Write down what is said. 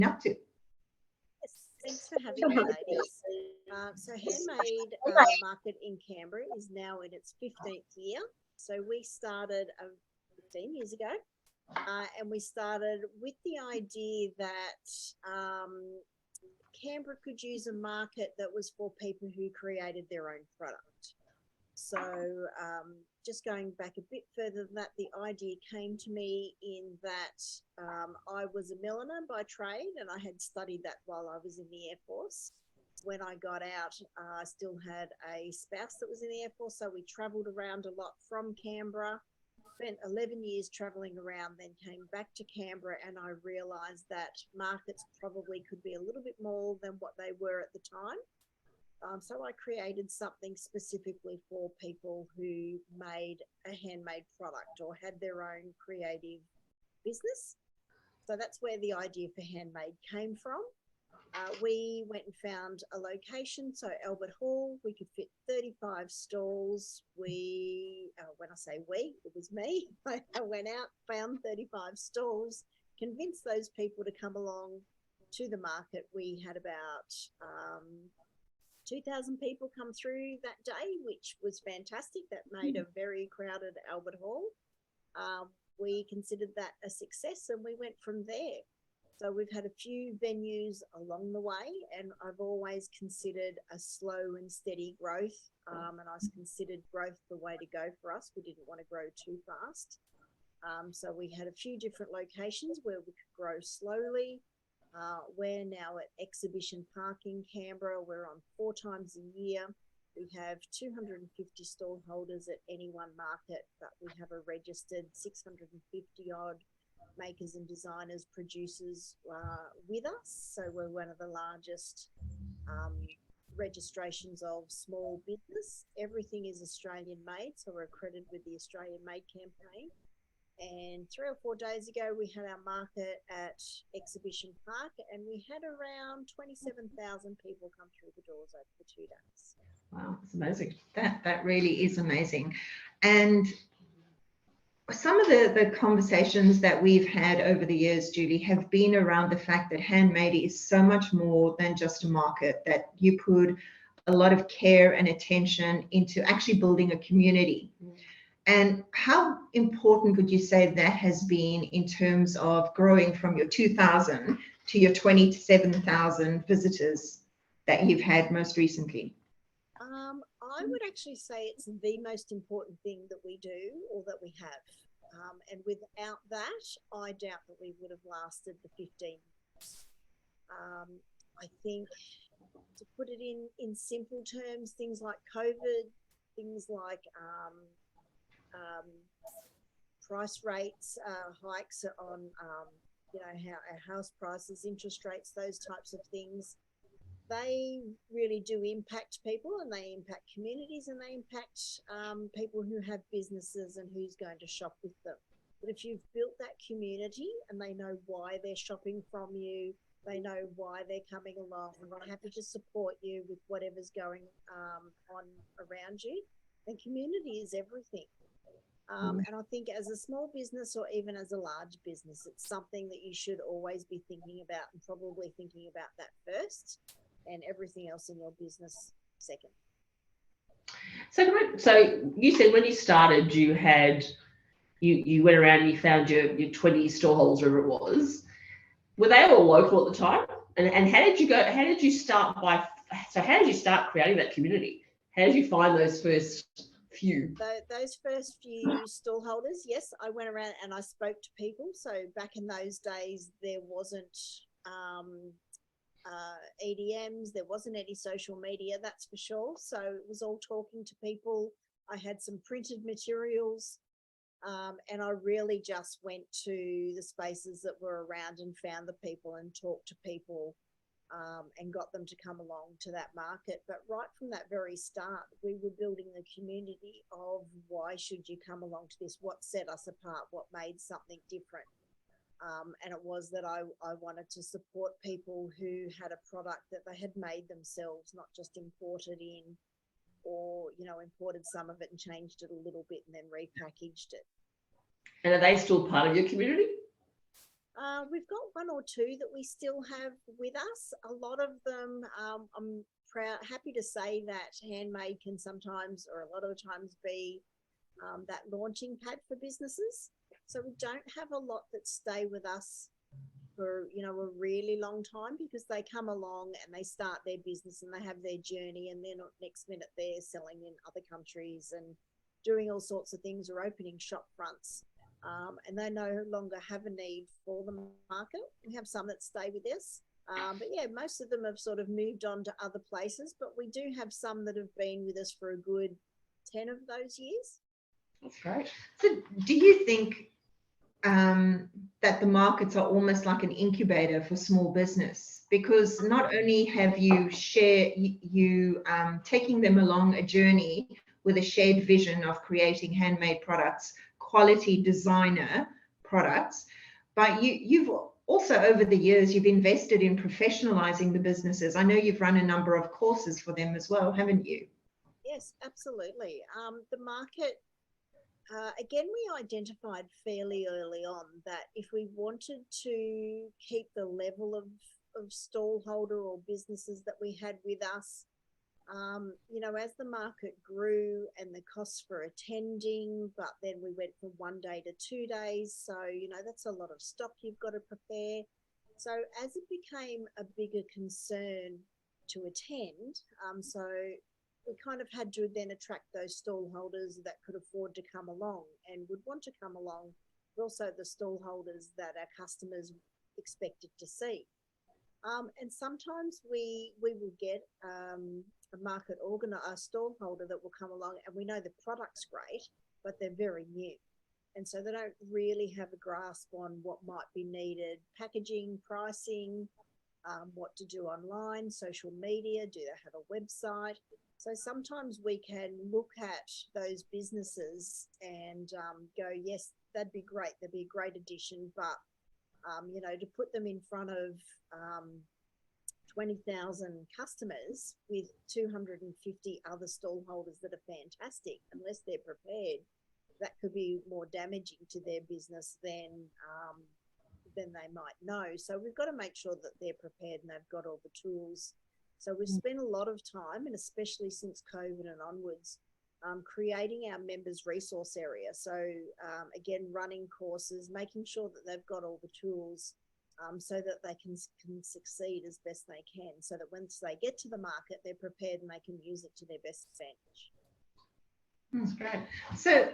up to? Yes, thanks for having me, ladies. So Handmade market in Canberra is now in its 15th year. So we started 15 years ago, and we started with the idea that Canberra could use a market that was for people who created their own product. So just going back a bit further than that, the idea came to me in that I was a milliner by trade, and I had studied that while I was in the Air Force. When I got out, I still had a spouse that was in the Air Force, so we travelled around a lot from Canberra, spent 11 years travelling around, then came back to Canberra, and I realised that markets probably could be a little bit more than what they were at the time. So I created something specifically for people who made a handmade product or had their own creative business. So that's where the idea for Handmade came from. We went and found a location, so Albert Hall. We could fit 35 stalls. When I say we, it was me. I went out, found 35 stalls, convinced those people to come along to the market. We had about 2,000 people come through that day, which was fantastic. That made a very crowded Albert Hall. We considered that a success, and we went from there. So we've had a few venues along the way, and I've always considered a slow and steady growth, and I considered growth the way to go for us. We didn't want to grow too fast. So we had a few different locations where we could grow slowly. We're now at Exhibition Park in Canberra. We're on 4 times a year. We have 250 stall holders at any one market, but we have a registered 650 odd makers and designers, producers with us. So we're one of the largest registrations of small business. Everything is Australian made, so we're accredited with the Australian Made campaign. And 3 or 4 days ago, we had our market at Exhibition Park, and we had around 27,000 people come through the doors over the 2 days. Wow, it's amazing. That really is amazing. And some of the conversations that we've had over the years, Julie, have been around the fact that Handmade is so much more than just a market, that you put a lot of care and attention into actually building a community. And how important would you say that has been in terms of growing from your 2,000 to your 27,000 visitors that you've had most recently? I would actually say it's the most important thing that we do or that we have. And without that, I doubt that we would have lasted the 15 years. I think, to put it in simple terms, things like COVID, things like price rates, hikes on, how our house prices, interest rates, those types of things, they really do impact people, and they impact communities, and they impact people who have businesses and who's going to shop with them. But if you've built that community and they know why they're shopping from you, they know why they're coming along, and they're happy to support you with whatever's going on around you, then community is everything. And I think as a small business or even as a large business, it's something that you should always be thinking about, and probably thinking about that first, and everything else in your business second. So you said when you started, you went around and you found your 20 stallholders, wherever it was. Were they all local at the time? And how did you start creating that community? How did you find those first few? Those first few stallholders, yes, I went around and I spoke to people. So back in those days, there wasn't EDMs, there wasn't any social media, that's for sure. So it was all talking to people. I had some printed materials, and I really just went to the spaces that were around and found the people and talked to people, and got them to come along to that market. But right from that very start, we were building the community of why should you come along to this? What set us apart? What made something different? And it was that I wanted to support people who had a product that they had made themselves, not just imported in, or, imported some of it and changed it a little bit and then repackaged it. And are they still part of your community? We've got one or two that we still have with us. A lot of them, I'm happy to say that Handmade can sometimes, or a lot of the times, be that launching pad for businesses. So we don't have a lot that stay with us for a really long time, because they come along and they start their business and they have their journey, and then next minute they're selling in other countries and doing all sorts of things, or opening shop fronts, and they no longer have a need for the market. We have some that stay with us, but yeah, most of them have sort of moved on to other places, but we do have some that have been with us for a good 10 of those years. That's great. So do you think that the markets are almost like an incubator for small business? Because not only have you taking them along a journey with a shared vision of creating handmade products, quality designer products, but you've also, over the years, you've invested in professionalizing the businesses. I know you've run a number of courses for them as well, haven't you? Yes, absolutely. The market, again, we identified fairly early on that if we wanted to keep the level of stall holder or businesses that we had with us, as the market grew and the costs for attending, but then we went from 1 day to 2 days. So, that's a lot of stock you've got to prepare. So as it became a bigger concern to attend, so we kind of had to then attract those stall holders that could afford to come along and would want to come along, but also the stall holders that our customers expected to see. And sometimes we will get a stall holder that will come along, and we know the product's great, but they're very new. And so they don't really have a grasp on what might be needed, packaging, pricing, what to do online, social media, do they have a website? So sometimes we can look at those businesses and go, yes, that'd be great. That'd be a great addition. But, to put them in front of 20,000 customers with 250 other stall holders that are fantastic, unless they're prepared, that could be more damaging to their business than they might know. So we've got to make sure that they're prepared and they've got all the tools. So we've spent a lot of time, and especially since COVID and onwards, creating our members' resource area. So again, running courses, making sure that they've got all the tools so that they can succeed as best they can, so that once they get to the market, they're prepared and they can use it to their best advantage. That's great. So